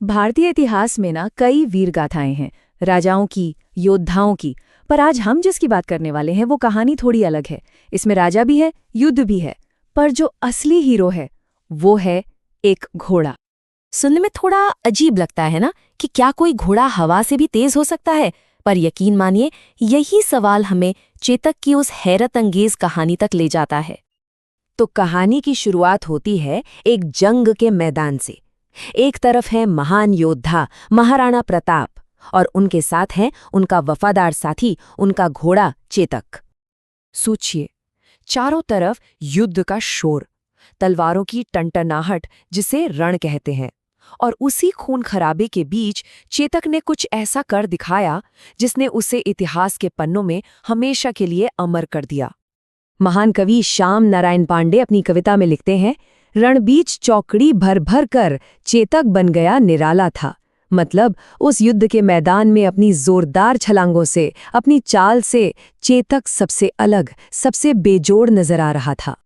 भारतीय इतिहास में ना कई वीर गाथाएं हैं, राजाओं की, योद्धाओं की। पर आज हम जिसकी बात करने वाले हैं वो कहानी थोड़ी अलग है। इसमें राजा भी है, युद्ध भी है, पर जो असली हीरो है वो है एक घोड़ा। सुनने में थोड़ा अजीब लगता है ना कि क्या कोई घोड़ा हवा से भी तेज हो सकता है, पर यकीन मानिए यही सवाल हमें चेतक की उस हैरत अंगेज कहानी तक ले जाता है। तो कहानी की शुरुआत होती है एक जंग के मैदान से। एक तरफ है महान योद्धा महाराणा प्रताप और उनके साथ है उनका वफादार साथी, उनका घोड़ा चेतक। सोचिए, चारों तरफ युद्ध का शोर, तलवारों की टनटनाहट जिसे रण कहते हैं, और उसी खून खराबे के बीच चेतक ने कुछ ऐसा कर दिखाया जिसने उसे इतिहास के पन्नों में हमेशा के लिए अमर कर दिया। महान कवि श्याम नारायण पांडे अपनी कविता में लिखते हैं, रणबीच चौकड़ी भर भर कर चेतक बन गया निराला था। मतलब उस युद्ध के मैदान में अपनी जोरदार छलांगों से, अपनी चाल से चेतक सबसे अलग, सबसे बेजोड़ नजर आ रहा था।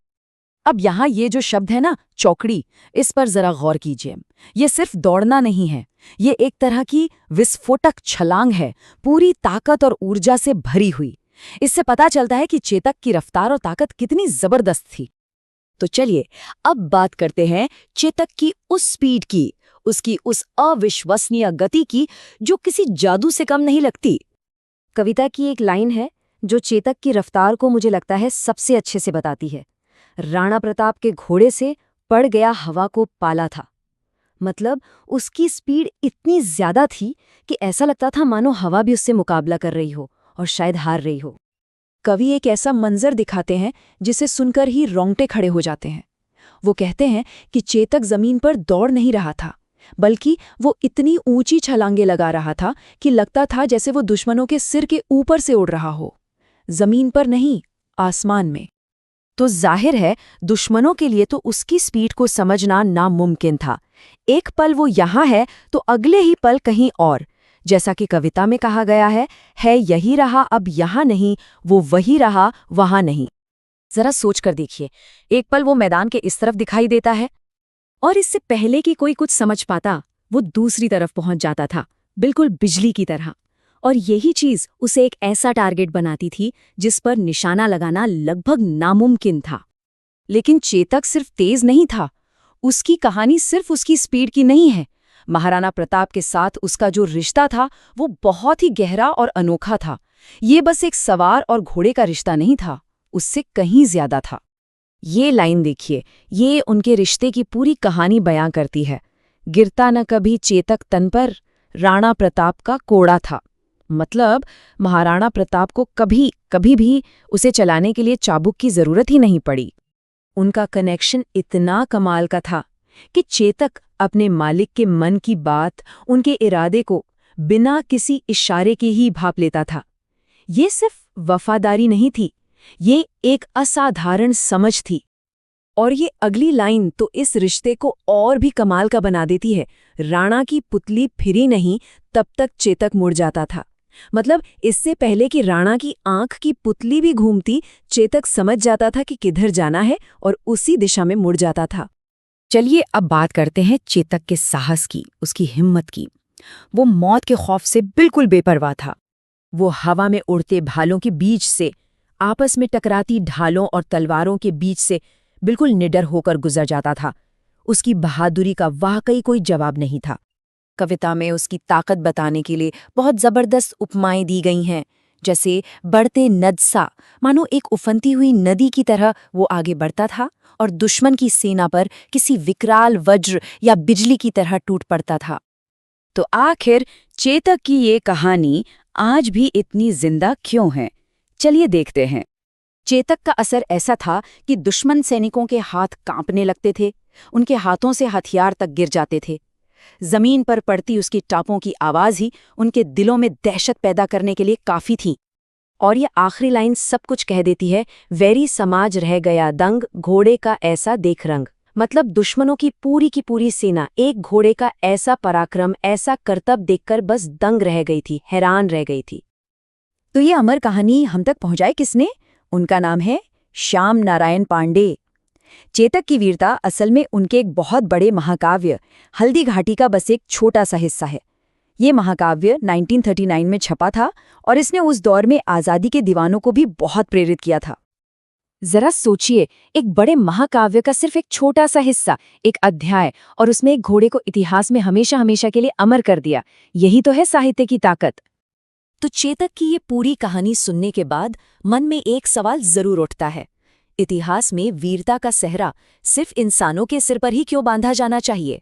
अब यहाँ ये जो शब्द है ना, चौकड़ी, इस पर जरा गौर कीजिए। ये सिर्फ दौड़ना नहीं है, ये एक तरह की विस्फोटक छलांग है, पूरी ताकत और ऊर्जा से भरी हुई। इससे पता चलता है कि चेतक की रफ्तार और ताकत कितनी जबरदस्त थी। तो चलिए अब बात करते हैं चेतक की उस स्पीड की, उसकी उस अविश्वसनीय गति की जो किसी जादू से कम नहीं लगती। कविता की एक लाइन है जो चेतक की रफ्तार को मुझे लगता है सबसे अच्छे से बताती है। राणा प्रताप के घोड़े से पड़ गया हवा को पाला था। मतलब उसकी स्पीड इतनी ज्यादा थी कि ऐसा लगता था मानो हवा भी उससे मुकाबला कर रही हो और शायद हार रही हो। कवि एक ऐसा मंजर दिखाते हैं जिसे सुनकर ही रोंगटे खड़े हो जाते हैं। वो कहते हैं कि चेतक जमीन पर दौड़ नहीं रहा था, बल्कि वो इतनी ऊंची छलांगे लगा रहा था कि लगता था जैसे वो दुश्मनों के सिर के ऊपर से उड़ रहा हो, जमीन पर नहीं, आसमान में। तो जाहिर है दुश्मनों के लिए तो उसकी स्पीड को समझना नामुमकिन था। एक पल वो यहाँ है तो अगले ही पल कहीं और। जैसा कि कविता में कहा गया है यही रहा अब यहाँ नहीं, वो वही रहा वहाँ नहीं। जरा सोच कर देखिए, एक पल वो मैदान के इस तरफ दिखाई देता है और इससे पहले कि कोई कुछ समझ पाता वो दूसरी तरफ पहुंच जाता था, बिल्कुल बिजली की तरह। और यही चीज उसे एक ऐसा टारगेट बनाती थी जिस पर निशाना लगाना लगभग नामुमकिन था। लेकिन चेतक सिर्फ तेज नहीं था, उसकी कहानी सिर्फ उसकी स्पीड की नहीं है। महाराणा प्रताप के साथ उसका जो रिश्ता था वो बहुत ही गहरा और अनोखा था। ये बस एक सवार और घोड़े का रिश्ता नहीं था, उससे कहीं ज्यादा था। ये लाइन देखिए, ये उनके रिश्ते की पूरी कहानी बयां करती है। गिरता न कभी चेतक तन पर, राणा प्रताप का कोड़ा था। मतलब महाराणा प्रताप को कभी भी उसे चलाने के लिए चाबुक की जरूरत ही नहीं पड़ी। उनका कनेक्शन इतना कमाल का था कि चेतक अपने मालिक के मन की बात, उनके इरादे को बिना किसी इशारे के ही भाप लेता था। ये सिर्फ वफादारी नहीं थी, ये एक असाधारण समझ थी। और ये अगली लाइन तो इस रिश्ते को और भी कमाल का बना देती है। राणा की पुतली फिरी नहीं तब तक चेतक मुड़ जाता था। मतलब इससे पहले कि राणा की आंख की पुतली भी घूमती, चेतक समझ जाता था कि किधर जाना है और उसी दिशा में मुड़ जाता था। चलिए अब बात करते हैं चेतक के साहस की, उसकी हिम्मत की। वो मौत के खौफ से बिल्कुल बेपरवाह था। वो हवा में उड़ते भालों के बीच से, आपस में टकराती ढालों और तलवारों के बीच से बिल्कुल निडर होकर गुजर जाता था। उसकी बहादुरी का वाकई कोई जवाब नहीं था। कविता में उसकी ताकत बताने के लिए बहुत जबरदस्त उपमाएं दी गई हैं, जैसे बढ़ते नद सा, मानो एक उफनती हुई नदी की तरह वो आगे बढ़ता था और दुश्मन की सेना पर किसी विकराल वज्र या बिजली की तरह टूट पड़ता था। तो आखिर चेतक की ये कहानी आज भी इतनी जिंदा क्यों है? चलिए देखते हैं। चेतक का असर ऐसा था कि दुश्मन सैनिकों के हाथ कांपने लगते थे, उनके हाथों से हथियार तक गिर जाते थे। जमीन पर पड़ती उसकी टापों की आवाज ही उनके दिलों में दहशत पैदा करने के लिए काफी थी। और ये आखिरी लाइन सब कुछ कह देती है, वैरी समाज रह गया दंग, घोड़े का ऐसा देख रंग। मतलब दुश्मनों की पूरी सेना एक घोड़े का ऐसा पराक्रम, ऐसा करतब देखकर बस दंग रह गई थी, हैरान रह गई थी। तो ये अमर कहानी हम तक पहुंचाई किसने? उनका नाम है श्याम नारायण पांडे। चेतक की वीरता असल में उनके एक बहुत बड़े महाकाव्य हल्दी घाटी का बस एक छोटा सा हिस्सा है। ये महाकाव्य 1939 में छपा था और इसने उस दौर में आज़ादी के दीवानों को भी बहुत प्रेरित किया था। जरा सोचिए, एक बड़े महाकाव्य का सिर्फ एक छोटा सा हिस्सा, एक अध्याय, और उसमें एक घोड़े को इतिहास में हमेशा हमेशा के लिए अमर कर दिया। यही तो है साहित्य की ताकत। तो चेतक की ये पूरी कहानी सुनने के बाद मन में एक सवाल जरूर उठता है, इतिहास में वीरता का सेहरा सिर्फ इंसानों के सिर पर ही क्यों बांधा जाना चाहिए?